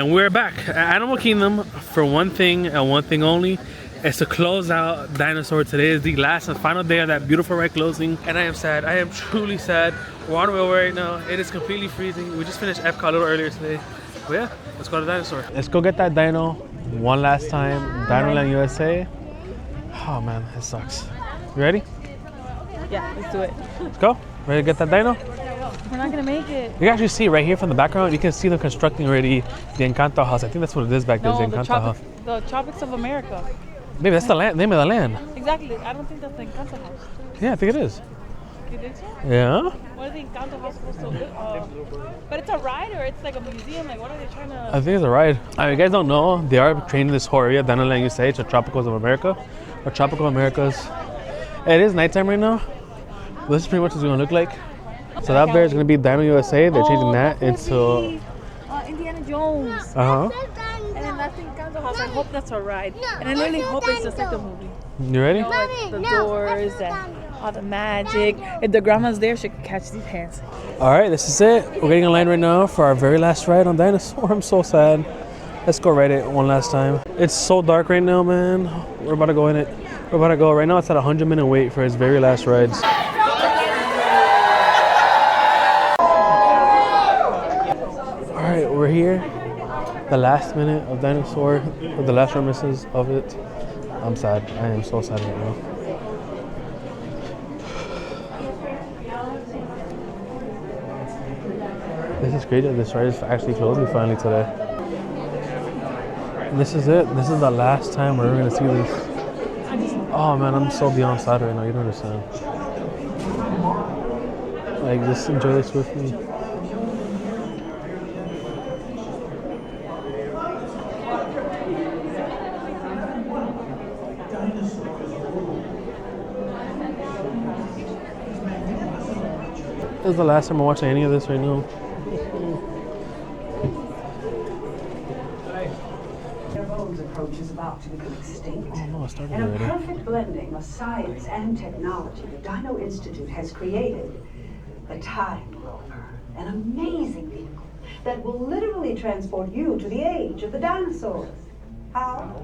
And we're back at Animal Kingdom for one thing and one thing only. It's to close out Dinosaur. Today is the last and final day of that beautiful ride closing. And I am sad. I am truly sad. We're on the way right now. It is completely freezing. We just finished Epcot a little earlier today. But yeah, let's go to Dinosaur. Let's go get that dino one last time. Dinoland USA. Oh man, it sucks. You ready? Yeah, let's do it. Let's go. Ready to get that dino? We're not gonna make it. You can actually see right here from the background, you can see them constructing already the Encanto house. I think that's what it is back there, the Encanto house. The Tropics of America. Maybe that's the name of the land. Exactly. I don't think that's the Encanto house. Yeah, I think it is. You think so? Yeah. What is the Encanto house supposed to do? But it's a ride or it's like a museum? Like, what are they trying to... I think it's a ride. I mean, you guys don't know, they are training this whole area, Dinoland USA, to Tropicals of America. Or Tropical Americas. It is nighttime right now. This is pretty much what it's going to look like. So that there is going to be Dino USA. They're changing that into... Indiana Jones. Uh-huh. And then that's the Encanto house. I hope that's a ride. And I really hope it's just like the movie. You ready? You know, like the doors and all the magic. If the grandma's there, she can catch these hands. All right, this is it. We're getting in line right now for our very last ride on Dinosaur. I'm so sad. Let's go ride it one last time. It's so dark right now, man. We're about to go in it. We're about to go. Right now it's at a 100-minute wait for its very last rides. All right, we're here. The last minute of Dinosaur, or the last reminiscence of it. I'm sad. I am so sad right now. This is crazy that this ride is actually closing finally today. And this is it. This is the last time we're ever gonna see this. Oh man, I'm so beyond sad right now. You don't understand. Like, just enjoy this with me. This is the last time I'm watching any of this right now. Approach is about to become extinct. Oh no, it started In a already. perfect blending of science and technology, the Dino Institute has created the Time Rover, an amazing vehicle that will literally transport you to the age of the dinosaurs. How?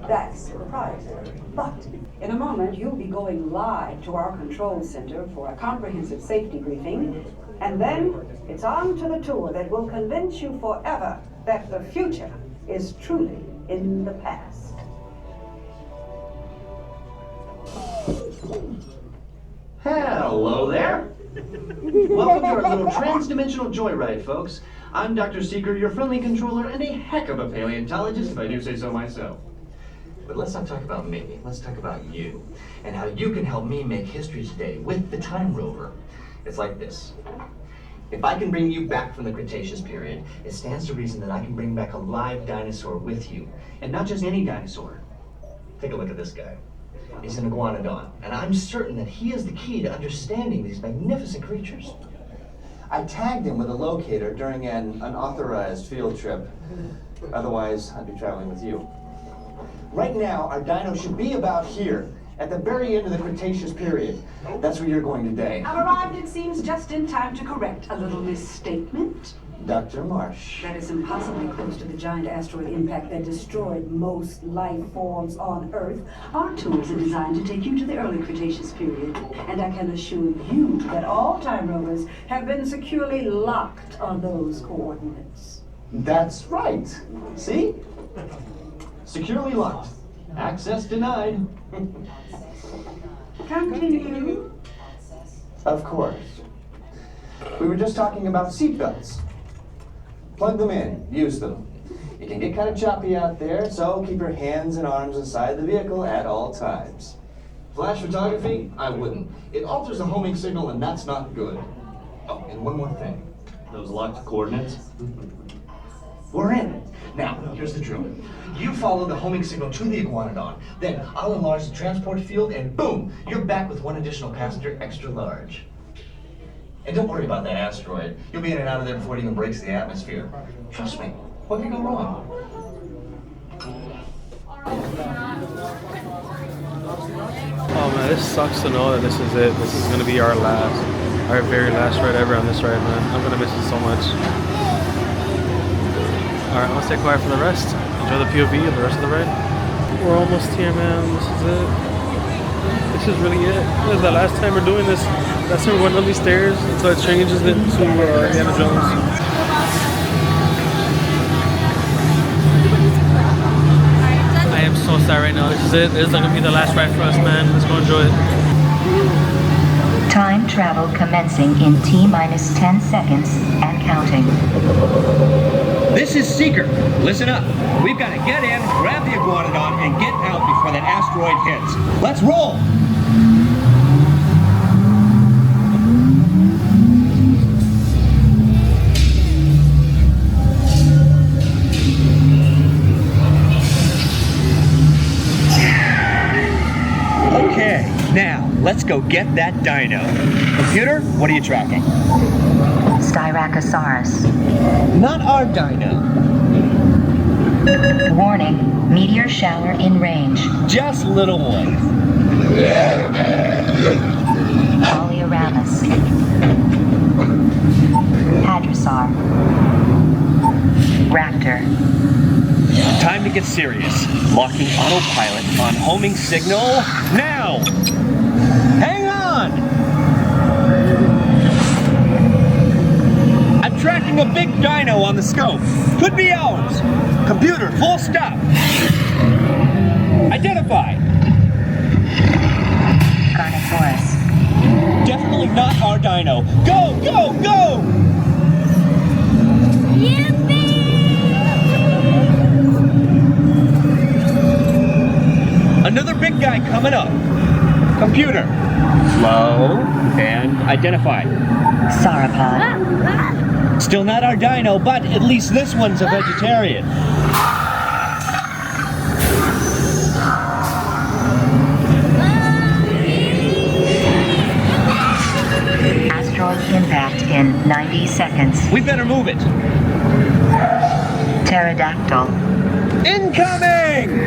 That's proprietary. But in a moment, you'll be going live to our control center for a comprehensive safety briefing, and then it's on to the tour that will convince you forever that the future is truly in the past. Hello there. Welcome to our little trans-dimensional joyride, folks. I'm Dr. Seeker, your friendly controller, and a heck of a paleontologist, if I do say so myself. But let's not talk about me. Let's talk about you, and how you can help me make history today with the Time Rover. It's like this. If I can bring you back from the Cretaceous period, it stands to reason that I can bring back a live dinosaur with you. And not just any dinosaur. Take a look at this guy. He's an iguanodon, and I'm certain that he is the key to understanding these magnificent creatures. I tagged him with a locator during an unauthorized field trip. Otherwise, I'd be traveling with you. Right now, our dino should be about here, at the very end of the Cretaceous period. That's where you're going today. I've arrived, it seems, just in time to correct a little misstatement. Dr. Marsh. That is impossibly close to the giant asteroid impact that destroyed most life forms on Earth. Our tours are designed to take you to the early Cretaceous period, and I can assure you that all time rovers have been securely locked on those coordinates. That's right. See? Securely locked. Access denied. Continue. Of course. We were just talking about seatbelts. Plug them in, use them. It can get kind of choppy out there, so keep your hands and arms inside the vehicle at all times. Flash photography? I wouldn't. It alters the homing signal, and that's not good. Oh, and one more thing. Those locked coordinates? We're in. Now, here's the drill. You follow the homing signal to the iguanodon, then I'll enlarge the transport field, and boom, you're back with one additional passenger extra large. And don't worry about that asteroid. You'll be in and out of there before it even breaks the atmosphere. Trust me, what could go wrong? Oh man, this sucks to know that this is it. This is gonna be our very last ride ever on this ride, man. I'm gonna miss it so much. Alright, I'm gonna stay quiet for the rest. Enjoy the POV of the rest of the ride. We're almost here, man. This is it. This is really it. This is the last time we're doing this. Last time we went up these stairs until it changes it to Indiana Jones. I am so sad right now. This is it. This is gonna be the last ride for us, man. Let's go enjoy it. Time travel commencing in T-minus 10 seconds and counting. This is Seeker. Listen up. We've got to get in, grab the iguanodon, and get out before that asteroid hits. Let's roll! Okay, now let's go get that dino. Computer, what are you tracking? Styracosaurus. Not our dino. Warning, meteor shower in range. Just little one. Polyaramus. Hadrosaur. Raptor. Time to get serious. Locking autopilot on homing signal now! Hang on! I'm tracking a big dino on the scope. Could be ours. Computer, full stop. Identify. Carnotaurus. Definitely not our dino. Go, go, go! Another big guy coming up. Computer. Slow and identify. Sauropod. Still not our dino, but at least this one's a vegetarian. Asteroid impact in 90 seconds. We better move it. Pterodactyl. Incoming!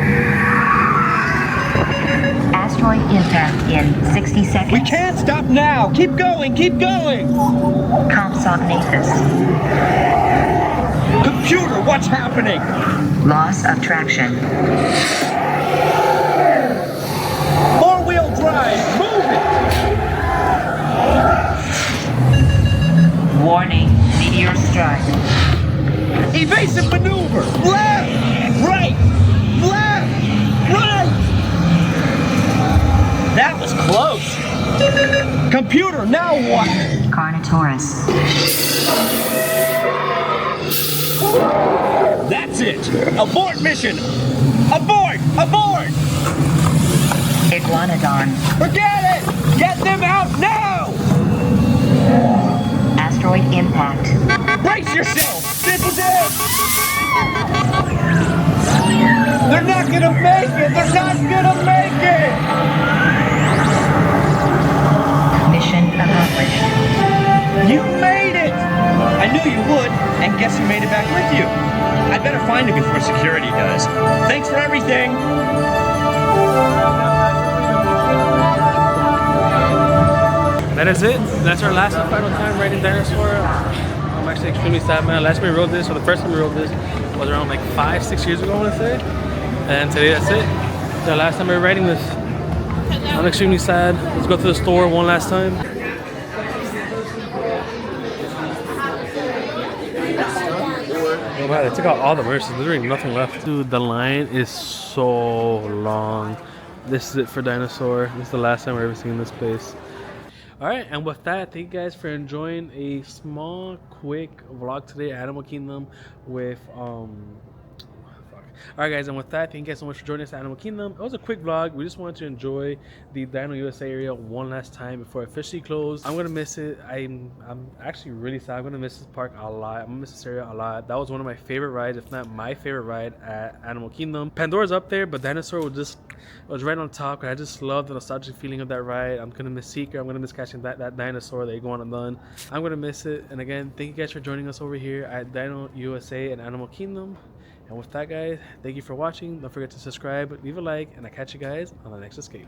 Asteroid impact in 60 seconds. We can't stop now. Keep going, keep going. Compsognathus. Computer, what's happening? Loss of traction. Four-wheel drive, move it! Warning, meteor strike. Evasive maneuver! Left! Right! Left! Right! That was close! Computer, now what? Carnotaurus. That's it! Abort mission! Abort! Abort! Iguanodon. Forget it! Get them out now! Asteroid impact. Brace yourself! This is it! They're not gonna make it! They're not gonna make it! Mission accomplished. You made it! I knew you would, and guess who made it back with you? I better find him before security does. Thanks for everything! That is it. That's our last and final time riding Dinosaur. I'm actually extremely sad, man. Last time we rode this, or the first time we rode this, was around like 5-6 years ago, I want to say. And today, that's it. It's the last time we're riding this. I'm extremely sad. Let's go to the store one last time. Oh wow, they took out all the merch. There's literally nothing left. Dude, the line is so long. This is it for Dinosaur. This is the last time we're ever seeing this place. Alright, and with that, thank you guys for enjoying a small, quick vlog today at Animal Kingdom with, Alright guys, and with that, thank you guys so much for joining us at Animal Kingdom. It was a quick vlog. We just wanted to enjoy the Dino USA area one last time before it officially closed. I'm gonna miss it. I'm actually really sad. I'm gonna miss this park a lot. I'm gonna miss this area a lot. That was one of my favorite rides, if not my favorite ride at Animal Kingdom. Pandora's up there, but Dinosaur was right on top. I just love the nostalgic feeling of that ride. I'm gonna miss Seeker. I'm gonna miss catching that dinosaur, the iguanodon. I'm gonna miss it. And again, thank you guys for joining us over here at Dino USA and Animal Kingdom. And with that, guys, thank you for watching. Don't forget to subscribe, leave a like, and I'll catch you guys on the next escape.